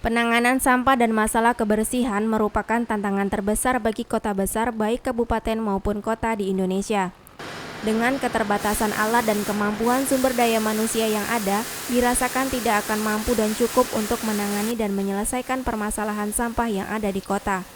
Penanganan sampah dan masalah kebersihan merupakan tantangan terbesar bagi kota besar baik kabupaten maupun kota di Indonesia. Dengan keterbatasan alat dan kemampuan sumber daya manusia yang ada, dirasakan tidak akan mampu dan cukup untuk menangani dan menyelesaikan permasalahan sampah yang ada di kota.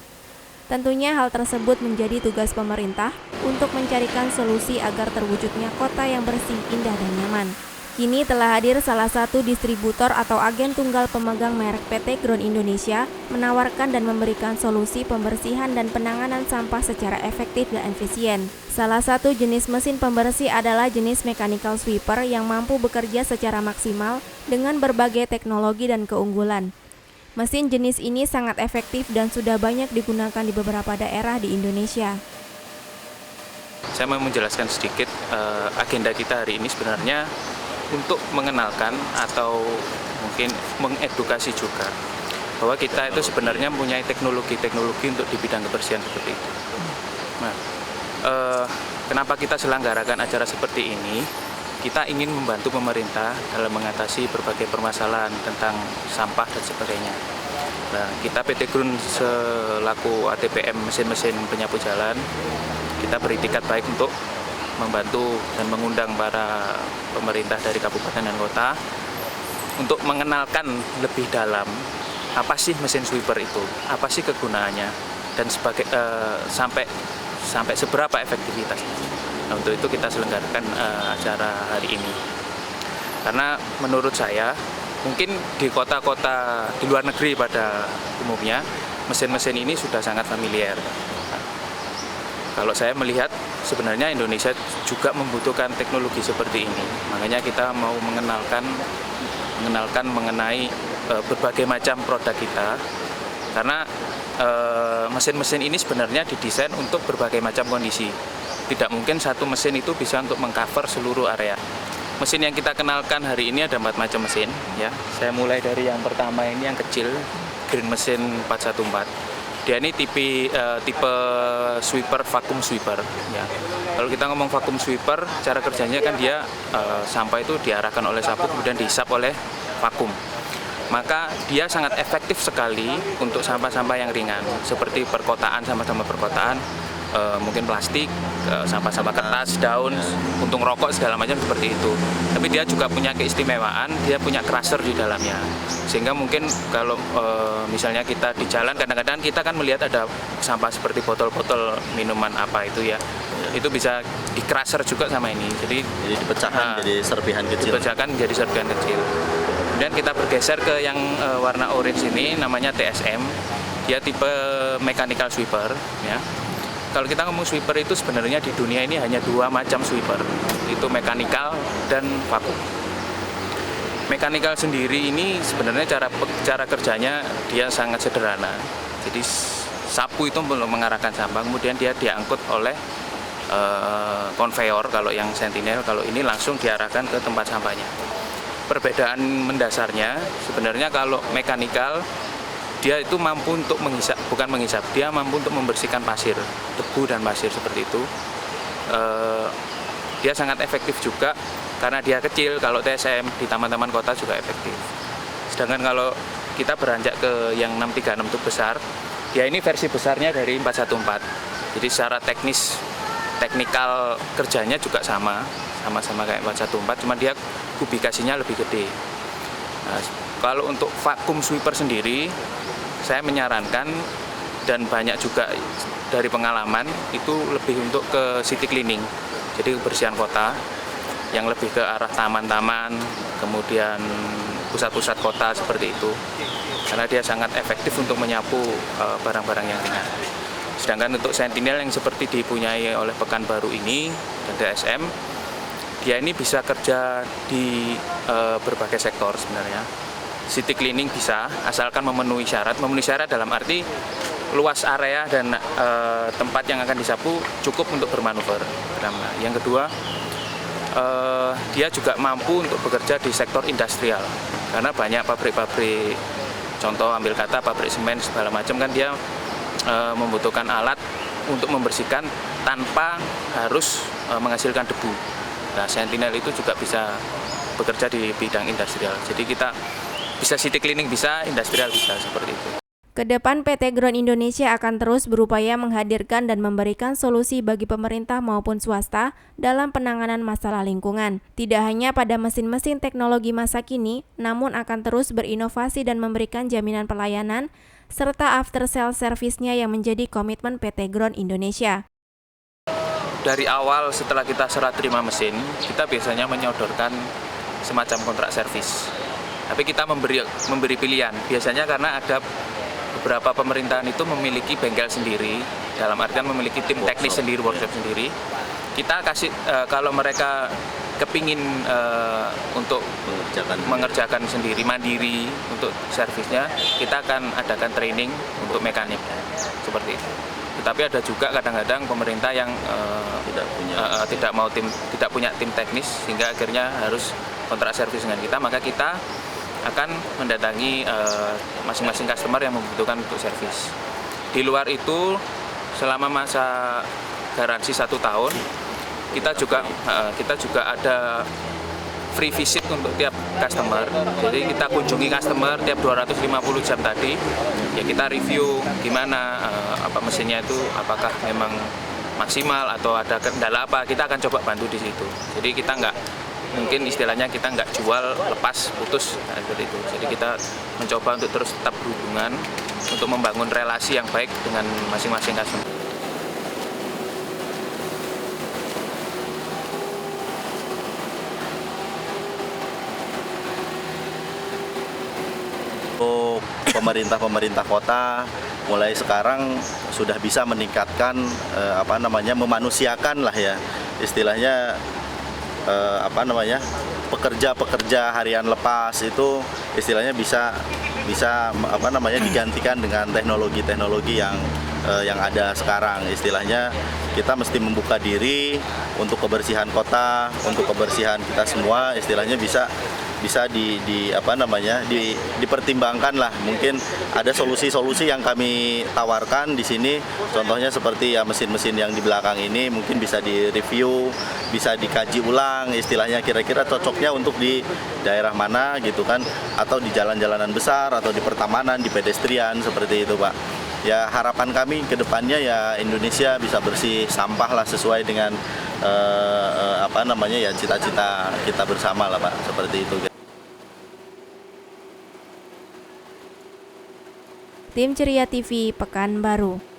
Tentunya hal tersebut menjadi tugas pemerintah untuk mencarikan solusi agar terwujudnya kota yang bersih, indah, dan nyaman. Kini telah hadir salah satu distributor atau agen tunggal pemegang merek PT Ground Indonesia menawarkan dan memberikan solusi pembersihan dan penanganan sampah secara efektif dan efisien. Salah satu jenis mesin pembersih adalah jenis mechanical sweeper yang mampu bekerja secara maksimal dengan berbagai teknologi dan keunggulan. Mesin jenis ini sangat efektif dan sudah banyak digunakan di beberapa daerah di Indonesia. Saya mau menjelaskan sedikit agenda kita hari ini sebenarnya untuk mengenalkan atau mungkin mengedukasi juga bahwa kita itu sebenarnya mempunyai teknologi untuk di bidang kebersihan seperti itu. Nah, kenapa kita selenggarakan acara seperti ini? Kita ingin membantu pemerintah dalam mengatasi berbagai permasalahan tentang sampah dan sebagainya. Nah, kita PT Ground selaku ATPM mesin-mesin penyapu jalan, kita beritikat baik untuk membantu dan mengundang para pemerintah dari kabupaten dan kota untuk mengenalkan lebih dalam apa sih mesin sweeper itu, apa sih kegunaannya, dan sampai seberapa efektivitasnya. Nah, untuk itu kita selenggarakan acara hari ini. Karena menurut saya, mungkin di kota-kota di luar negeri pada umumnya, mesin-mesin ini sudah sangat familiar. Kalau saya melihat sebenarnya Indonesia juga membutuhkan teknologi seperti ini. Makanya kita mau mengenalkan mengenai berbagai macam produk kita. Karena mesin-mesin ini sebenarnya didesain untuk berbagai macam kondisi. Tidak mungkin satu mesin itu bisa untuk mengcover seluruh area. Mesin yang kita kenalkan hari ini ada 4 macam mesin. Ya, saya mulai dari yang pertama ini yang kecil, Green Mesin 414. Dia ini tipe sweeper, vacuum sweeper. Ya. Kalau kita ngomong vacuum sweeper, cara kerjanya kan dia sampah itu diarahkan oleh sapu kemudian dihisap oleh vakum. Maka dia sangat efektif sekali untuk sampah-sampah yang ringan, seperti perkotaan, sampah-sampah perkotaan, mungkin plastik, sampah-sampah kertas, daun, puntung rokok segala macam seperti itu. Tapi dia juga punya keistimewaan, dia punya crusher di dalamnya. Sehingga mungkin kalau misalnya kita di jalan kadang-kadang kita kan melihat ada sampah seperti botol-botol minuman apa itu ya. Itu bisa di crusher juga sama ini. Jadi dipecahkan jadi serpihan kecil. Dipecahkan jadi serpihan kecil. Kemudian kita bergeser ke yang warna orange ini namanya TSM. Dia tipe mechanical sweeper ya. Kalau kita ngomong sweeper itu sebenarnya di dunia ini hanya 2 macam sweeper, itu mechanical dan vakum. Mechanical sendiri ini sebenarnya cara kerjanya dia sangat sederhana. Jadi sapu itu belum mengarahkan sampah, kemudian dia diangkut oleh konveyor kalau yang sentinel, kalau ini langsung diarahkan ke tempat sampahnya. Perbedaan mendasarnya sebenarnya kalau mechanical dia itu mampu untuk dia mampu untuk membersihkan pasir, debu dan pasir seperti itu. Dia sangat efektif juga karena dia kecil. Kalau TSM di taman-taman kota juga efektif. Sedangkan kalau kita beranjak ke yang 636 itu besar, dia ini versi besarnya dari 414. Jadi secara teknikal kerjanya juga sama-sama kayak 414, cuma dia kubikasinya lebih gede. Nah, kalau untuk vacuum sweeper sendiri, saya menyarankan dan banyak juga dari pengalaman itu lebih untuk ke city cleaning, jadi kebersihan kota yang lebih ke arah taman-taman, kemudian pusat-pusat kota seperti itu, karena dia sangat efektif untuk menyapu barang-barang yang ringan. Sedangkan untuk sentinel yang seperti dipunyai oleh Pekanbaru ini dan DSM, dia ini bisa kerja di berbagai sektor sebenarnya. City cleaning bisa, asalkan memenuhi syarat dalam arti luas area dan tempat yang akan disapu cukup untuk bermanuver. Nah, yang kedua, dia juga mampu untuk bekerja di sektor industrial, karena banyak pabrik-pabrik, contoh ambil kata pabrik semen segala macam kan dia membutuhkan alat untuk membersihkan tanpa harus menghasilkan debu. Nah, sentinel itu juga bisa bekerja di bidang industrial. Jadi kita bisa city cleaning, bisa industrial, bisa seperti itu. Kedepan PT Ground Indonesia akan terus berupaya menghadirkan dan memberikan solusi bagi pemerintah maupun swasta dalam penanganan masalah lingkungan. Tidak hanya pada mesin-mesin teknologi masa kini, namun akan terus berinovasi dan memberikan jaminan pelayanan, serta after sale service-nya yang menjadi komitmen PT Ground Indonesia. Dari awal setelah kita serah terima mesin, kita biasanya menyodorkan semacam kontrak servis. Tapi kita memberi pilihan, biasanya karena ada beberapa pemerintahan itu memiliki bengkel sendiri, dalam artian memiliki tim teknis sendiri, workshop sendiri. Kita kasih, kalau mereka kepingin untuk mengerjakan sendiri, mandiri untuk servisnya, kita akan adakan training untuk mekanik, seperti itu. Tetapi ada juga kadang-kadang pemerintah yang tidak punya tim teknis, sehingga akhirnya harus kontrak servis dengan kita, maka kita akan mendatangi masing-masing customer yang membutuhkan untuk servis. Di luar itu, selama masa garansi 1 tahun, kita juga ada free visit untuk tiap customer. Jadi kita kunjungi customer tiap 250 jam tadi, ya kita review gimana mesinnya itu, apakah memang maksimal atau ada kendala apa, kita akan coba bantu di situ. Jadi kita mungkin istilahnya kita nggak jual lepas putus seperti itu. Jadi kita mencoba untuk terus tetap berhubungan untuk membangun relasi yang baik dengan masing-masing customer. Untuk pemerintah kota mulai sekarang sudah bisa meningkatkan memanusiakan lah ya istilahnya. Pekerja harian lepas itu istilahnya bisa digantikan dengan teknologi yang ada sekarang. Istilahnya kita mesti membuka diri untuk kebersihan kota, untuk kebersihan kita semua. Istilahnya bisa dipertimbangkan lah. Mungkin ada solusi-solusi yang kami tawarkan di sini. Contohnya seperti ya mesin-mesin yang di belakang ini mungkin bisa direview, bisa dikaji ulang. Istilahnya kira-kira cocoknya untuk di daerah mana gitu kan, atau di jalan-jalanan besar atau di pertamanan, di pedestrian seperti itu, Pak. Ya harapan kami ke depannya ya Indonesia bisa bersih sampah lah sesuai dengan cita-cita kita bersama lah, Pak, seperti itu. Tim Ceria TV Pekanbaru.